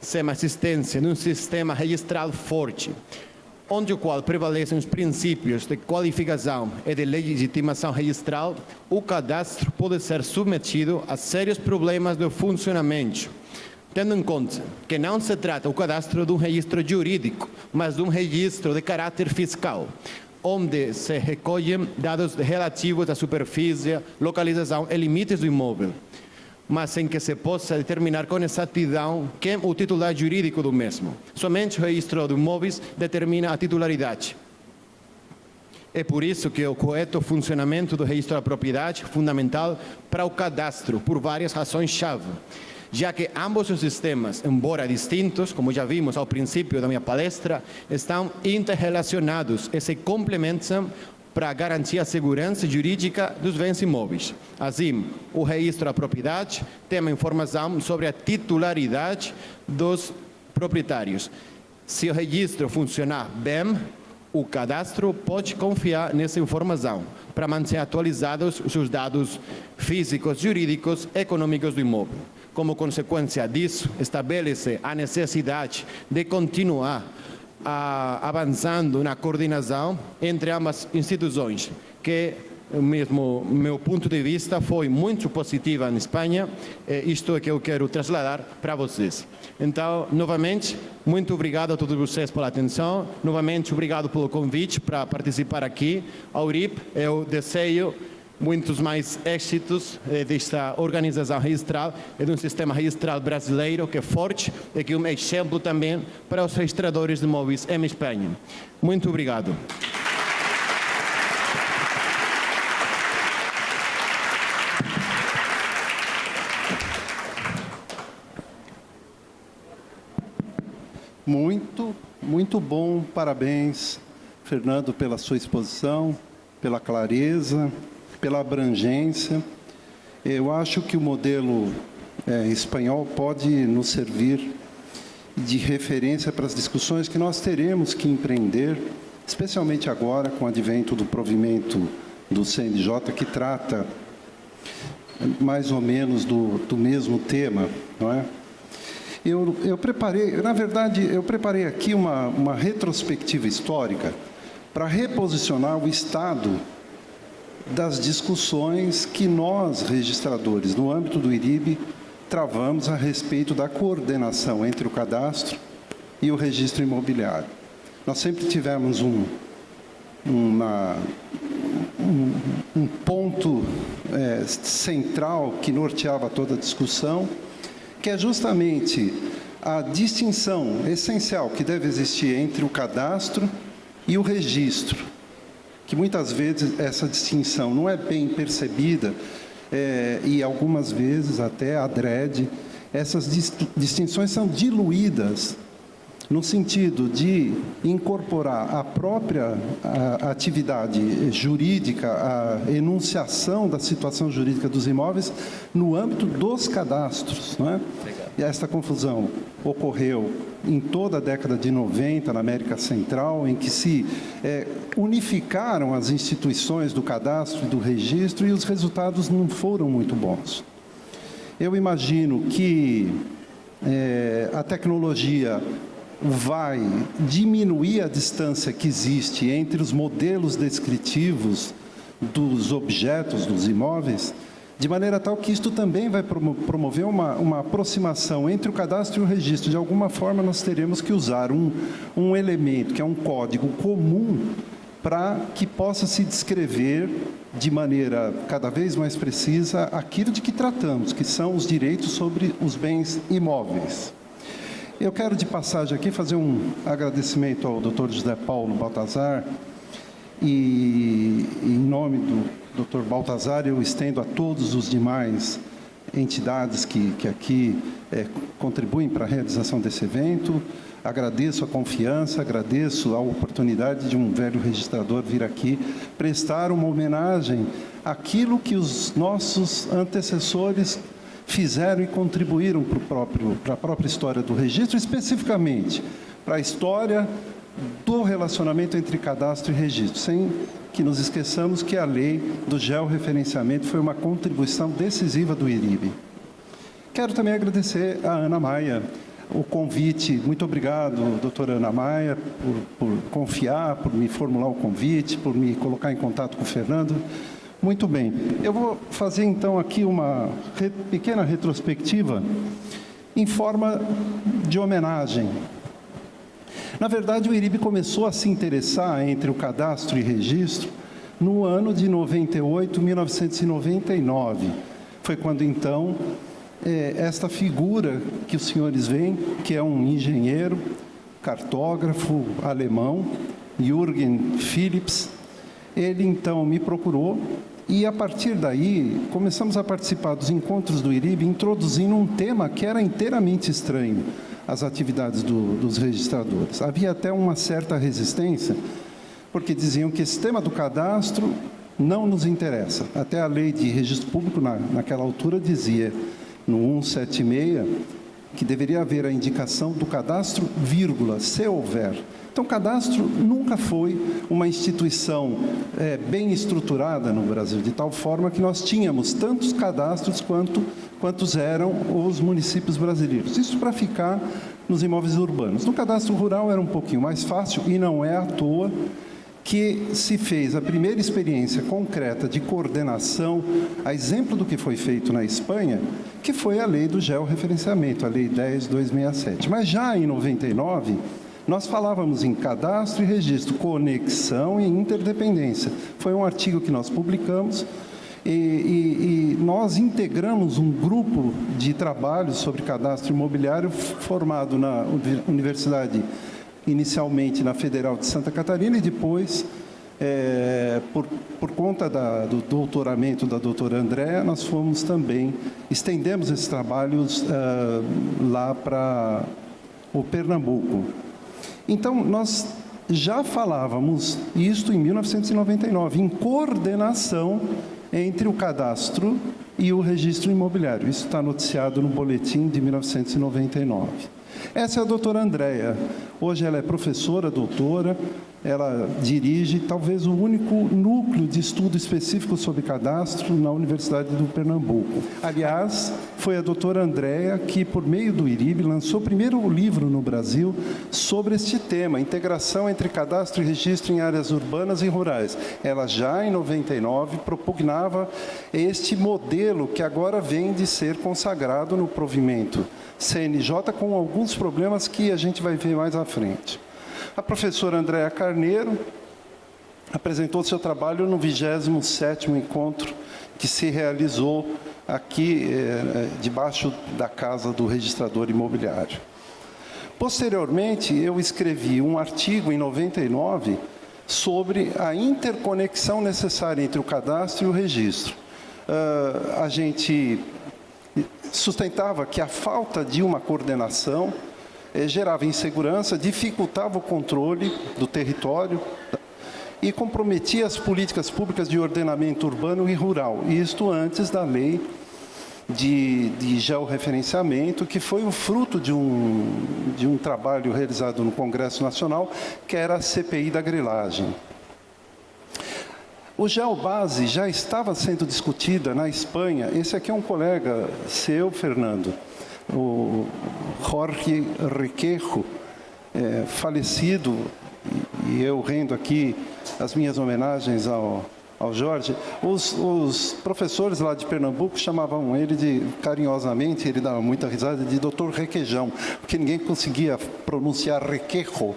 sem a existência de um sistema registral forte, onde o qual prevalecem os princípios de qualificação e de legitimação registral, o cadastro pode ser submetido a sérios problemas de funcionamento, tendo em conta que não se trata o cadastro de um registro jurídico, mas de um registro de caráter fiscal, onde se recolhem dados relativos à superfície, localização e limites do imóvel, mas sem que se possa determinar com exatidão quem é o titular jurídico do mesmo. Somente o registro de imóveis determina a titularidade. É por isso que o correto funcionamento do registro da propriedade é fundamental para o cadastro, por várias razões-chave, já que ambos os sistemas, embora distintos, como já vimos ao princípio da minha palestra, estão interrelacionados e se complementam para garantir a segurança jurídica dos bens imóveis. Assim, o registro da propriedade tem uma informação sobre a titularidade dos proprietários. Se o registro funcionar bem, o cadastro pode confiar nessa informação para manter atualizados os seus dados físicos, jurídicos e econômicos do imóvel. Como consequência disso, estabelece a necessidade de continuar avançando na coordenação entre ambas instituições, que mesmo meu ponto de vista foi muito positiva na Espanha, isto é que eu quero trasladar para vocês. Então, novamente, muito obrigado a todos vocês pela atenção, novamente obrigado pelo convite para participar aqui. Ao URIP, eu desejo muitos mais êxitos desta organização registral e de um sistema registral brasileiro que é forte e que é um exemplo também para os registradores de imóveis em Espanha. Muito obrigado. Muito bom. Parabéns, Fernando, pela sua exposição, pela clareza, pela abrangência. Eu acho que o modelo espanhol pode nos servir de referência para as discussões que nós teremos que empreender, especialmente agora com o advento do provimento do CNJ, que trata mais ou menos do mesmo tema, não é? Eu preparei, na verdade, eu preparei aqui uma retrospectiva histórica para reposicionar o estado das discussões que nós, registradores, no âmbito do IRIB, travamos a respeito da coordenação entre o cadastro e o registro imobiliário. Nós sempre tivemos um ponto central que norteava toda a discussão, que é justamente a distinção essencial que deve existir entre o cadastro e o registro, que muitas vezes essa distinção não é bem percebida e algumas vezes até adrede, essas distinções são diluídas no sentido de incorporar a própria atividade jurídica, a enunciação da situação jurídica dos imóveis no âmbito dos cadastros, não é? E esta confusão ocorreu em toda a década de 90 na América Central, em que se unificaram as instituições do cadastro e do registro e os resultados não foram muito bons. Eu imagino que a tecnologia vai diminuir a distância que existe entre os modelos descritivos dos objetos, dos imóveis, de maneira tal que isto também vai promover uma aproximação entre o cadastro e o registro. De alguma forma, nós teremos que usar um elemento, que é um código comum, para que possa se descrever de maneira cada vez mais precisa aquilo de que tratamos, que são os direitos sobre os bens imóveis. Eu quero, de passagem aqui, fazer um agradecimento ao Dr. José Paulo Baltazar e, em nome do Dr. Baltazar, eu estendo a todos os demais entidades que aqui contribuem para a realização desse evento. Agradeço a confiança, agradeço a oportunidade de um velho registrador vir aqui prestar uma homenagem àquilo que os nossos antecessores fizeram e contribuíram para a própria história do registro, especificamente para a história do relacionamento entre cadastro e registro, sem que nos esqueçamos que a lei do georreferenciamento foi uma contribuição decisiva do IRIB. Quero também agradecer a Ana Maia o convite. Muito obrigado, doutora Ana Maia, por confiar, por me formular o convite, por me colocar em contato com o Fernando. Muito bem. Eu vou fazer, então, aqui uma pequena retrospectiva em forma de homenagem. Na verdade, o IRIB começou a se interessar entre o cadastro e registro no ano de 1999. Foi quando, então, esta figura que os senhores veem, que é um engenheiro, cartógrafo alemão, Jürgen Philips, ele, então, me procurou e, a partir daí, começamos a participar dos encontros do IRIB, introduzindo um tema que era inteiramente estranho às atividades dos registradores. Havia até uma certa resistência, porque diziam que esse tema do cadastro não nos interessa. Até a lei de registro público, naquela altura, dizia, no 176, que deveria haver a indicação do cadastro, vírgula, se houver. Então, o cadastro nunca foi uma instituição bem estruturada no Brasil, de tal forma que nós tínhamos tantos cadastros quantos eram os municípios brasileiros. Isso para ficar nos imóveis urbanos. No cadastro rural era um pouquinho mais fácil, e não é à toa que se fez a primeira experiência concreta de coordenação, a exemplo do que foi feito na Espanha, que foi a lei do georreferenciamento, a Lei 10.267. Mas já em 99, nós falávamos em cadastro e registro, conexão e interdependência. Foi um artigo que nós publicamos e nós integramos um grupo de trabalho sobre cadastro imobiliário formado na Universidade, inicialmente na Federal de Santa Catarina, e depois, por conta do doutoramento da doutora Andréa, nós fomos também, estendemos esses trabalhos lá para o Pernambuco. Então, nós já falávamos isto em 1999, em coordenação entre o cadastro e o registro imobiliário. Isso está noticiado no boletim de 1999. Essa é a doutora Andréa. Hoje ela é professora, doutora, ela dirige talvez o único núcleo de estudo específico sobre cadastro na Universidade do Pernambuco. Aliás, foi a doutora Andréa que, por meio do IRIB, lançou o primeiro livro no Brasil sobre este tema, integração entre cadastro e registro em áreas urbanas e rurais. Ela já, em 99, propugnava este modelo que agora vem de ser consagrado no provimento CNJ, com alguns problemas que a gente vai ver mais à frente. A professora Andréa Carneiro apresentou seu trabalho no 27º encontro que se realizou aqui debaixo da Casa do Registrador Imobiliário. Posteriormente, eu escrevi um artigo em 99 sobre a interconexão necessária entre o cadastro e o registro. A gente sustentava que a falta de uma coordenação gerava insegurança, dificultava o controle do território e comprometia as políticas públicas de ordenamento urbano e rural. Isto antes da lei de georreferenciamento, que foi o fruto de um trabalho realizado no Congresso Nacional, que era a CPI da grilagem. O GeoBase já estava sendo discutida na Espanha. Esse aqui é um colega seu, Fernando, o Jorge Requejo, falecido, e eu rendo aqui as minhas homenagens ao Jorge. Os professores lá de Pernambuco chamavam ele carinhosamente, ele dava muita risada, de Dr. Requejão, porque ninguém conseguia pronunciar Requejo,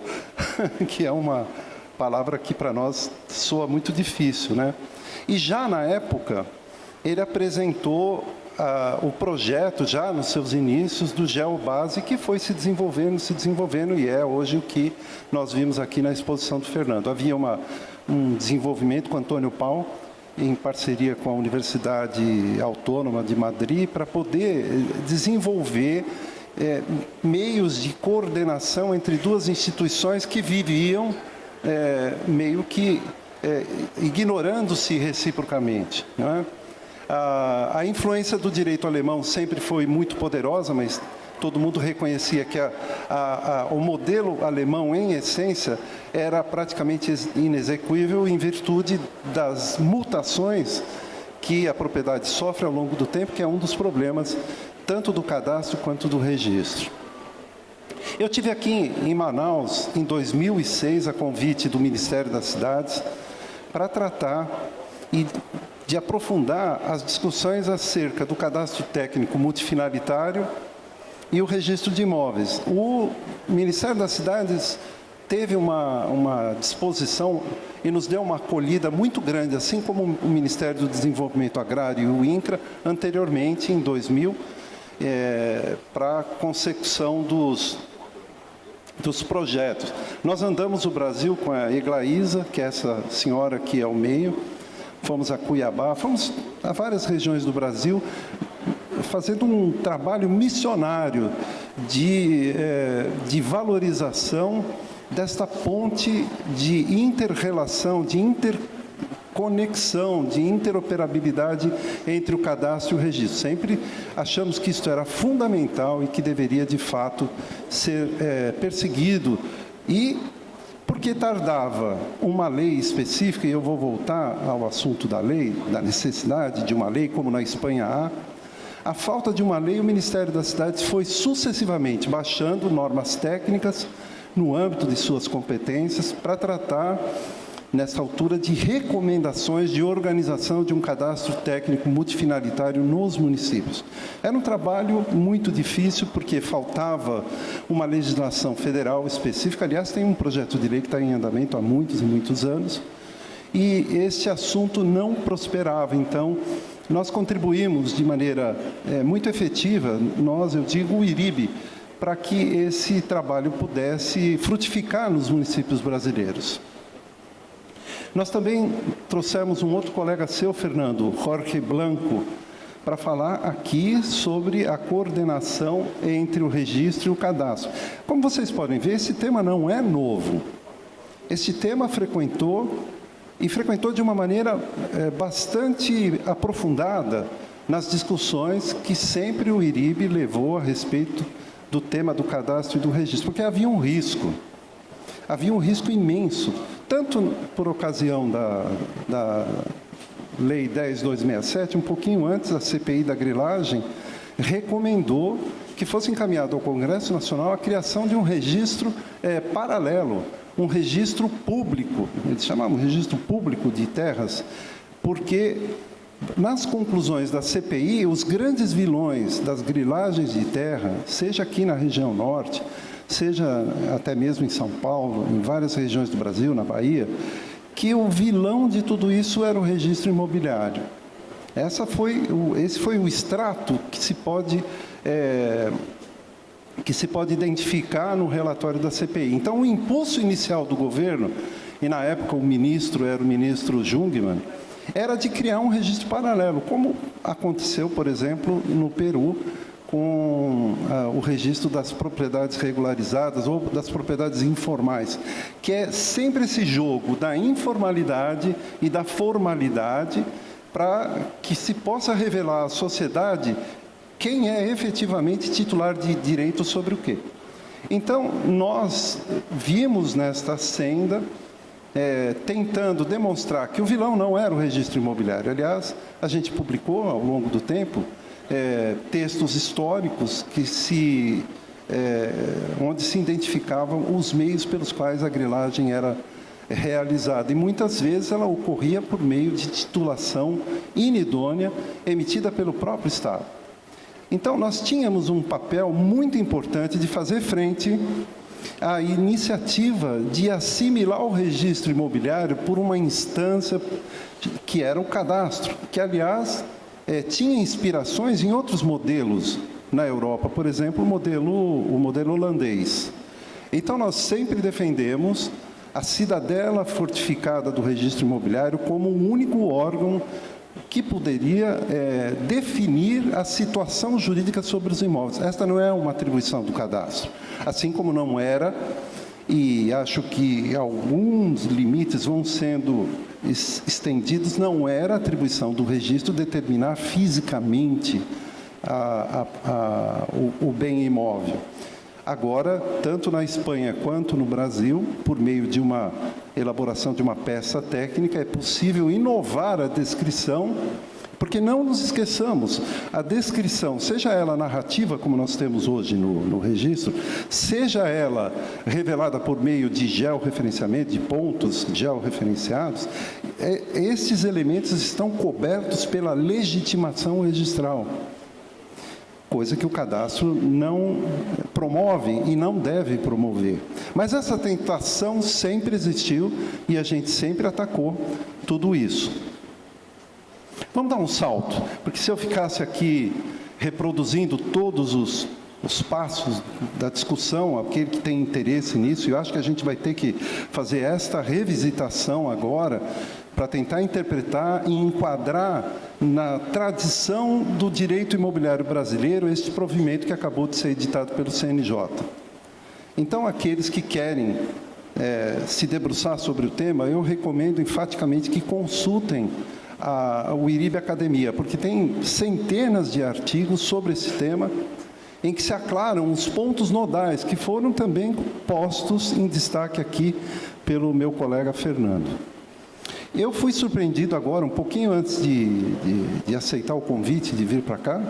que é uma palavra que para nós soa muito difícil, né? E já na época, ele apresentou o projeto, já nos seus inícios, do GeoBase, que foi se desenvolvendo, e é hoje o que nós vimos aqui na exposição do Fernando. Havia um desenvolvimento com Antônio Pau, em parceria com a Universidade Autônoma de Madrid, para poder desenvolver meios de coordenação entre duas instituições que viviam meio que ignorando-se reciprocamente, não é? A influência do direito alemão sempre foi muito poderosa, mas todo mundo reconhecia que o modelo alemão, em essência, era praticamente inexequível em virtude das mutações que a propriedade sofre ao longo do tempo, que é um dos problemas tanto do cadastro quanto do registro. Eu tive aqui em Manaus, em 2006, a convite do Ministério das Cidades, para tratar e de aprofundar as discussões acerca do cadastro técnico multifinalitário e o registro de imóveis. O Ministério das Cidades teve uma disposição e nos deu uma acolhida muito grande, assim como o Ministério do Desenvolvimento Agrário e o INCRA, anteriormente, em 2000, para a consecução dos projetos. Nós andamos o Brasil com a Eglaísa, que é essa senhora aqui ao meio, fomos a Cuiabá, fomos a várias regiões do Brasil, fazendo um trabalho missionário de valorização desta ponte de inter-relação, de interconexão, de interoperabilidade entre o cadastro e o registro. Sempre achamos que isto era fundamental e que deveria, de fato, ser perseguido e Porque tardava uma lei específica, e eu vou voltar ao assunto da lei, da necessidade de uma lei, como na Espanha há. A falta de uma lei, o Ministério das Cidades foi sucessivamente baixando normas técnicas no âmbito de suas competências para tratar, nessa altura, de recomendações de organização de um cadastro técnico multifinalitário nos municípios. Era um trabalho muito difícil, porque faltava uma legislação federal específica. Aliás, tem um projeto de lei que está em andamento há muitos e muitos anos, e este assunto não prosperava. Então, nós contribuímos de maneira muito efetiva, eu digo o IRIB, para que esse trabalho pudesse frutificar nos municípios brasileiros. Nós também trouxemos um outro colega seu, Fernando, Jorge Blanco, para falar aqui sobre a coordenação entre o registro e o cadastro. Como vocês podem ver, esse tema não é novo. Esse tema frequentou de uma maneira bastante aprofundada nas discussões que sempre o IRIB levou a respeito do tema do cadastro e do registro, porque havia um risco imenso, tanto por ocasião da Lei 10.267, um pouquinho antes, a CPI da grilagem recomendou que fosse encaminhado ao Congresso Nacional a criação de um registro paralelo, um registro público, eles chamavam registro público de terras, porque nas conclusões da CPI, os grandes vilões das grilagens de terra, seja aqui na região norte, seja até mesmo em São Paulo, em várias regiões do Brasil, na Bahia, que o vilão de tudo isso era o registro imobiliário. Esse foi o extrato que se pode identificar no relatório da CPI. Então, o impulso inicial do governo, e na época o ministro era o ministro Jungmann, era de criar um registro paralelo, como aconteceu, por exemplo, no Peru, com o registro das propriedades regularizadas ou das propriedades informais, que é sempre esse jogo da informalidade e da formalidade para que se possa revelar à sociedade quem é efetivamente titular de direito sobre o quê. Então, nós vimos nesta senda, tentando demonstrar que o vilão não era o registro imobiliário. Aliás, a gente publicou, ao longo do tempo, textos históricos onde se identificavam os meios pelos quais a grilagem era realizada. E muitas vezes ela ocorria por meio de titulação inidônea emitida pelo próprio Estado. Então, nós tínhamos um papel muito importante de fazer frente à iniciativa de assimilar o registro imobiliário por uma instância que era o cadastro, que, aliás, tinha inspirações em outros modelos na Europa, por exemplo, o modelo holandês. Então, nós sempre defendemos a cidadela fortificada do registro imobiliário como o único órgão que poderia definir a situação jurídica sobre os imóveis. Esta não é uma atribuição do cadastro, assim como não era, e acho que alguns limites vão sendo estendidos, não era atribuição do registro determinar fisicamente o bem imóvel. Agora, tanto na Espanha quanto no Brasil, por meio de uma elaboração de uma peça técnica, é possível inovar a descrição, porque não nos esqueçamos, a descrição, seja ela narrativa, como nós temos hoje no registro, seja ela revelada por meio de georreferenciamento, de pontos georreferenciados, estes elementos estão cobertos pela legitimação registral, coisa que o cadastro não promove e não deve promover. Mas essa tentação sempre existiu e a gente sempre atacou tudo isso. Vamos dar um salto, porque se eu ficasse aqui reproduzindo todos os passos da discussão, aquele que tem interesse nisso, eu acho que a gente vai ter que fazer esta revisitação agora para tentar interpretar e enquadrar na tradição do direito imobiliário brasileiro este provimento que acabou de ser editado pelo CNJ. Então, aqueles que querem se debruçar sobre o tema, eu recomendo enfaticamente que consultem o IRIB Academia, porque tem centenas de artigos sobre esse tema, em que se aclaram os pontos nodais, que foram também postos em destaque aqui pelo meu colega Fernando. Eu fui surpreendido agora, um pouquinho antes de aceitar o convite de vir para cá,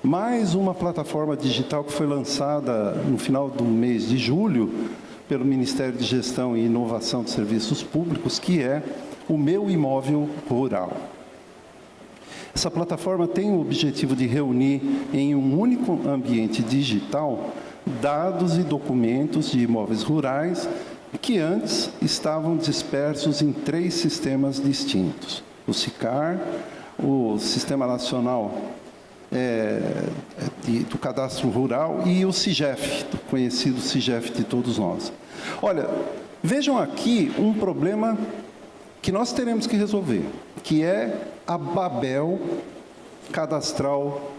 mais uma plataforma digital que foi lançada no final do mês de julho pelo Ministério de Gestão e Inovação de Serviços Públicos, que é o Meu Imóvel Rural. Essa plataforma tem o objetivo de reunir em um único ambiente digital dados e documentos de imóveis rurais que antes estavam dispersos em 3 sistemas distintos: o SICAR, o Sistema Nacional do Cadastro Rural e o SIGEF, conhecido SIGEF de todos nós. Olha, vejam aqui um problema que nós teremos que resolver, que é a Babel cadastral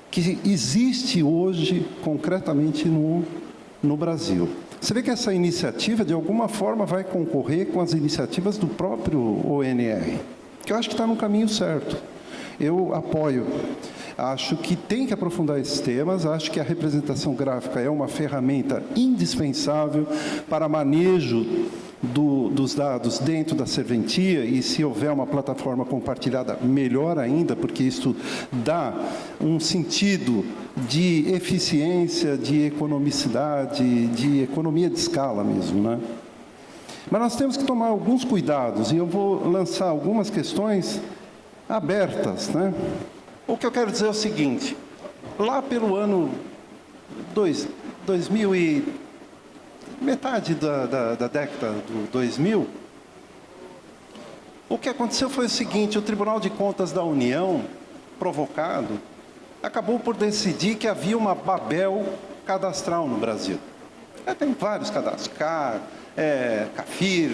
que existe hoje, concretamente, no Brasil. Você vê que essa iniciativa, de alguma forma, vai concorrer com as iniciativas do próprio ONR, que eu acho que está no caminho certo. Eu apoio. Acho que tem que aprofundar esses temas, acho que a representação gráfica é uma ferramenta indispensável para manejo dos dados dentro da serventia, e se houver uma plataforma compartilhada, melhor ainda, porque isso dá um sentido de eficiência, de economicidade, de economia de escala mesmo, né? Mas nós temos que tomar alguns cuidados, e eu vou lançar algumas questões abertas, né? O que eu quero dizer é o seguinte: lá pelo ano 2000 e metade da década do 2000, o que aconteceu foi o seguinte: o Tribunal de Contas da União, provocado, acabou por decidir que havia uma Babel cadastral no Brasil. Tem vários cadastros, CAR, CAFIR,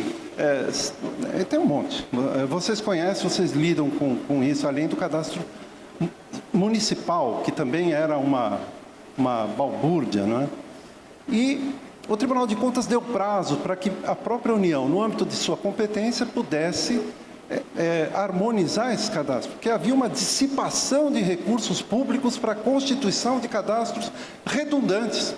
tem um monte. Vocês conhecem, vocês lidam com isso, além do cadastro municipal, que também era uma balbúrdia, não é? E o Tribunal de Contas deu prazo para que a própria União, no âmbito de sua competência, pudesse harmonizar esse cadastro, porque havia uma dissipação de recursos públicos para a constituição de cadastros redundantes.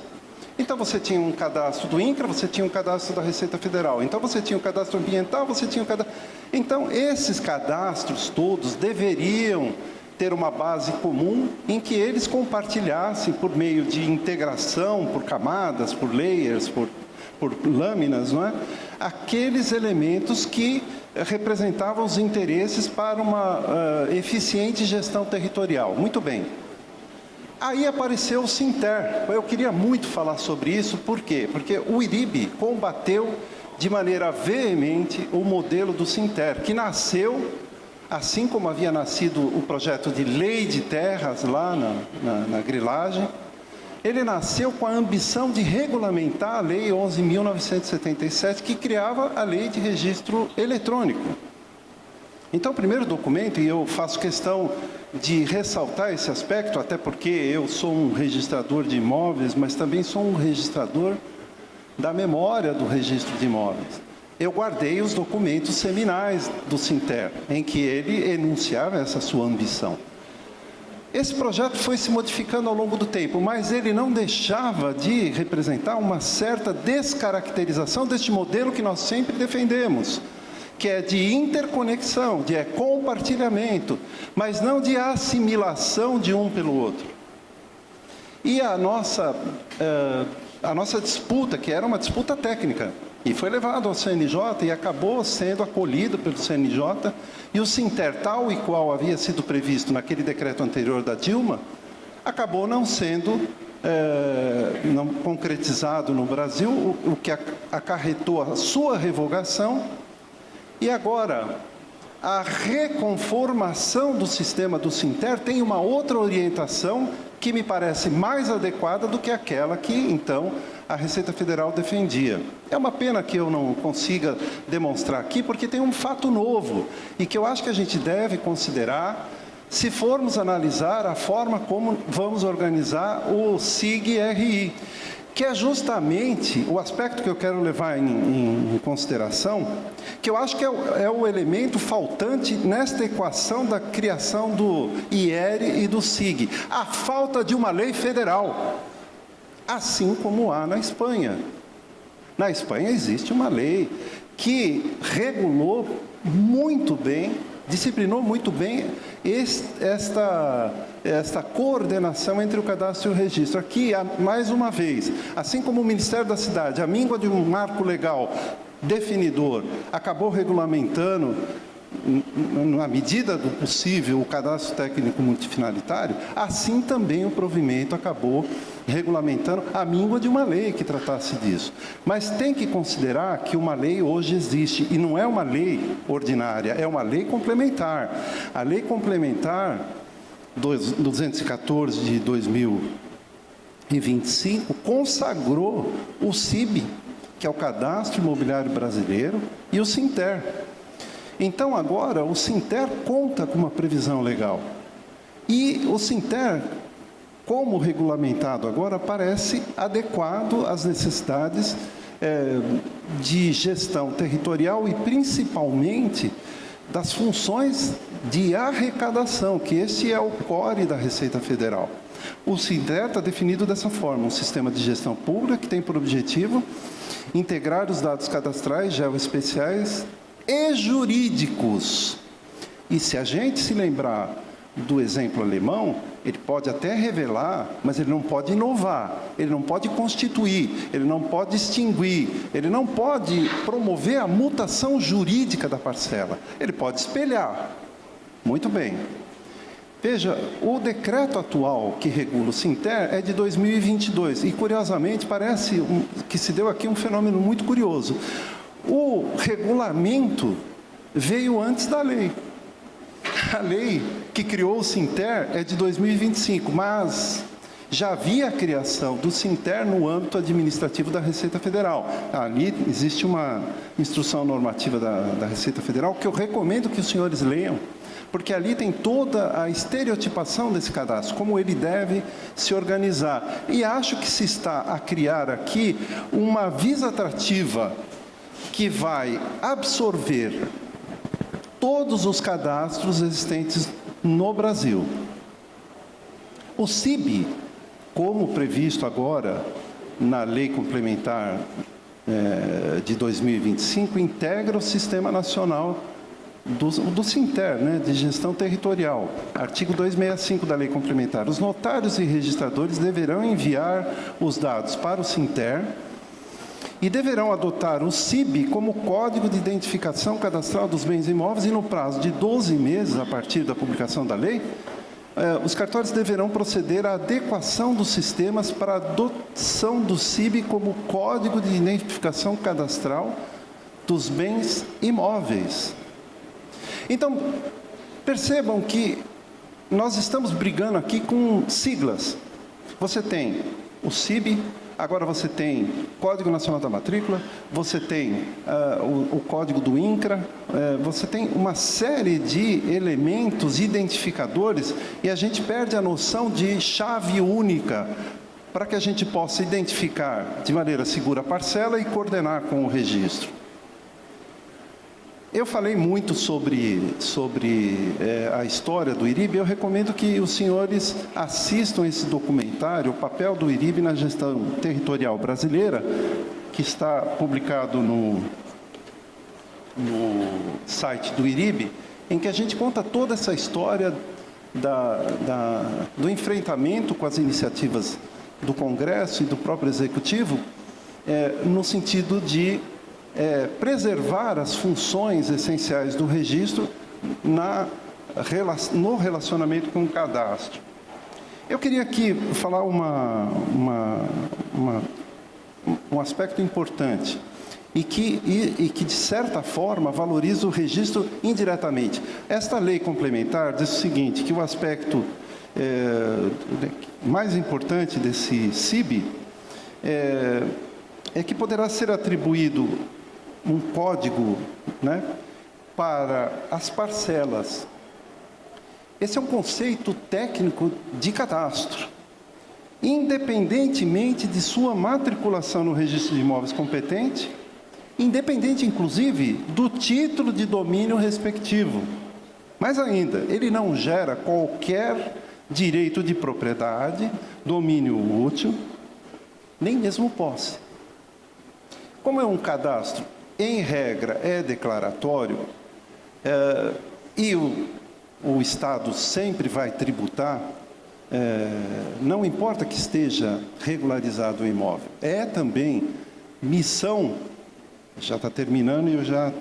Então, você tinha um cadastro do INCRA, você tinha um cadastro da Receita Federal. Então, você tinha o cadastro ambiental, você tinha o cadastro... Então, esses cadastros todos deveriam ter uma base comum em que eles compartilhassem, por meio de integração, por camadas, por layers, por lâminas, não é? Aqueles elementos que representavam os interesses para uma eficiente gestão territorial. Muito bem. Aí apareceu o Sinter. Eu queria muito falar sobre isso, por quê? Porque o IRIB combateu de maneira veemente o modelo do Sinter, que nasceu, assim como havia nascido o projeto de lei de terras lá na grilagem, ele nasceu com a ambição de regulamentar a Lei 11.977, que criava a Lei de Registro Eletrônico. Então, o primeiro documento, e eu faço questão de ressaltar esse aspecto, até porque eu sou um registrador de imóveis, mas também sou um registrador da memória do registro de imóveis. Eu guardei os documentos seminais do Sinter, em que ele enunciava essa sua ambição. Esse projeto foi se modificando ao longo do tempo, mas ele não deixava de representar uma certa descaracterização deste modelo que nós sempre defendemos, que é de interconexão, de compartilhamento, mas não de assimilação de um pelo outro. E a nossa disputa, que era uma disputa técnica, e foi levado ao CNJ e acabou sendo acolhido pelo CNJ, e o Sinter, tal e qual havia sido previsto naquele decreto anterior da Dilma, acabou não sendo não concretizado no Brasil, o que acarretou a sua revogação. E agora, a reconformação do sistema do Sinter tem uma outra orientação que me parece mais adequada do que aquela que, então, a Receita Federal defendia. É uma pena que eu não consiga demonstrar aqui, porque tem um fato novo e que eu acho que a gente deve considerar se formos analisar a forma como vamos organizar o SIG-RI, que é justamente o aspecto que eu quero levar em consideração, que eu acho que é o elemento faltante nesta equação da criação do IER e do SIG, a falta de uma lei federal, assim como há na Espanha. Na Espanha existe uma lei que regulou muito bem, disciplinou muito bem esta coordenação entre o cadastro e o registro. Aqui, mais uma vez, assim como o Ministério da Cidade, a míngua de um marco legal definidor, acabou regulamentando, na medida do possível, o cadastro técnico multifinalitário, assim também o provimento acabou regulamentando a míngua de uma lei que tratasse disso. Mas tem que considerar que uma lei hoje existe, e não é uma lei ordinária, é uma lei complementar. A lei complementar 214 de 2025 consagrou o CIB, que é o Cadastro Imobiliário Brasileiro, e o Sinter. Então, agora, o Sinter conta com uma previsão legal. E o Sinter, como regulamentado agora, parece adequado às necessidades de gestão territorial e, principalmente, das funções de arrecadação, que esse é o core da Receita Federal. O Sinter está definido dessa forma, um sistema de gestão pública que tem por objetivo integrar os dados cadastrais, geoespeciais e jurídicos. E se a gente se lembrar do exemplo alemão, ele pode até revelar, mas ele não pode inovar, ele não pode constituir, ele não pode extinguir, ele não pode promover a mutação jurídica da parcela. Ele pode espelhar. Muito bem. Veja, o decreto atual que regula o Sinter é de 2022 e, curiosamente, parece que se deu aqui um fenômeno muito curioso. O regulamento veio antes da lei. A lei que criou o Sinter é de 2025, mas já havia a criação do Sinter no âmbito administrativo da Receita Federal. Ali existe uma instrução normativa da Receita Federal que eu recomendo que os senhores leiam, porque ali tem toda a estereotipação desse cadastro, como ele deve se organizar. E acho que se está a criar aqui uma visa atrativa que vai absorver todos os cadastros existentes no Brasil. O CIB, como previsto agora na Lei Complementar de 2025, integra o Sistema Nacional do Sinter, né, de Gestão Territorial. Artigo 265 da Lei Complementar. Os notários e registradores deverão enviar os dados para o Sinter e deverão adotar o CIB como código de identificação cadastral dos bens imóveis e, no prazo de 12 meses, a partir da publicação da lei, os cartórios deverão proceder à adequação dos sistemas para a adoção do CIB como código de identificação cadastral dos bens imóveis. Então, percebam que nós estamos brigando aqui com siglas. Você tem o CIB, agora você tem Código Nacional da Matrícula, você tem o Código do INCRA, você tem uma série de elementos identificadores e a gente perde a noção de chave única para que a gente possa identificar de maneira segura a parcela e coordenar com o registro. Eu falei muito sobre a história do IRIB. Eu recomendo que os senhores assistam esse documentário, O Papel do IRIB na Gestão Territorial Brasileira, que está publicado no site do IRIB, em que a gente conta toda essa história do enfrentamento com as iniciativas do Congresso e do próprio Executivo, no sentido de preservar as funções essenciais do registro no relacionamento com o cadastro. Eu queria aqui falar um aspecto importante e que, de certa forma, valoriza o registro indiretamente. Esta lei complementar diz o seguinte, que o aspecto mais importante desse CIB é que poderá ser atribuído um código, né, para as parcelas. Esse é um conceito técnico de cadastro. Independentemente de sua matriculação no registro de imóveis competente, independente, inclusive, do título de domínio respectivo. Mais ainda, ele não gera qualquer direito de propriedade, domínio útil, nem mesmo posse. Como é um cadastro em regra, é declaratório, e o Estado sempre vai tributar, não importa que esteja regularizado o imóvel. É também missão, já está terminando e eu já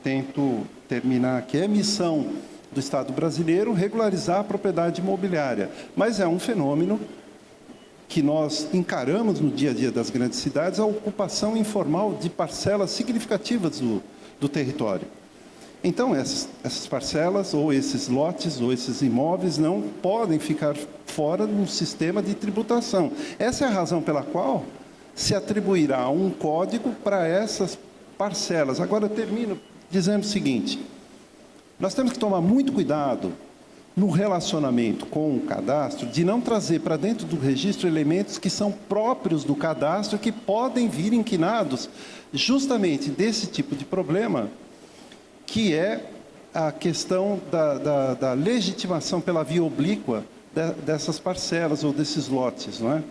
tento terminar aqui, é missão do Estado brasileiro regularizar a propriedade imobiliária, mas é um fenômeno que nós encaramos no dia a dia das grandes cidades, a ocupação informal de parcelas significativas do território. Então, essas parcelas, ou esses lotes, ou esses imóveis, não podem ficar fora de um sistema de tributação. Essa é a razão pela qual se atribuirá um código para essas parcelas. Agora, eu termino dizendo o seguinte: nós temos que tomar muito cuidado no relacionamento com o cadastro, de não trazer para dentro do registro elementos que são próprios do cadastro, que podem vir inquinados justamente desse tipo de problema, que é a questão da legitimação pela via oblíqua dessas parcelas ou desses lotes, não é?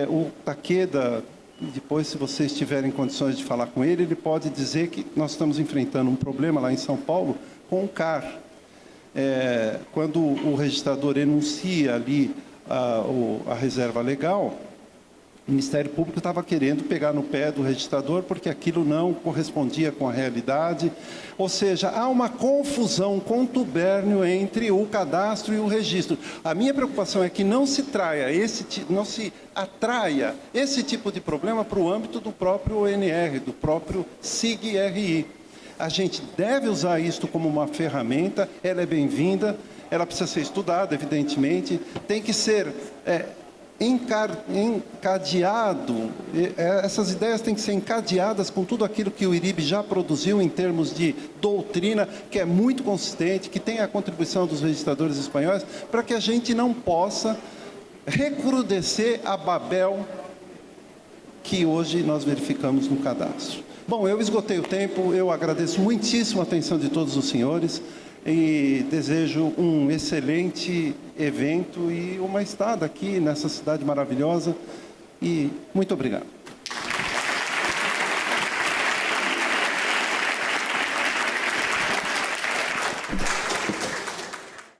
O Takeda, depois, se vocês tiverem condições de falar com ele, ele pode dizer que nós estamos enfrentando um problema lá em São Paulo com o CAR. Quando o registrador enuncia ali a reserva legal, o Ministério Público estava querendo pegar no pé do registrador porque aquilo não correspondia com a realidade. Ou seja, há uma confusão, um contubérnio entre o cadastro e o registro. A minha preocupação é que não se atraia esse tipo de problema para o âmbito do próprio ONR, do próprio SIG-RI. A gente deve usar isto como uma ferramenta, ela é bem-vinda, ela precisa ser estudada, evidentemente, tem que ser encadeado, essas ideias têm que ser encadeadas com tudo aquilo que o IRIB já produziu em termos de doutrina, que é muito consistente, que tem a contribuição dos registradores espanhóis, para que a gente não possa recrudescer a Babel que hoje nós verificamos no cadastro. Bom, eu esgotei o tempo, eu agradeço muitíssimo a atenção de todos os senhores e desejo um excelente evento e uma estada aqui nessa cidade maravilhosa. E muito obrigado.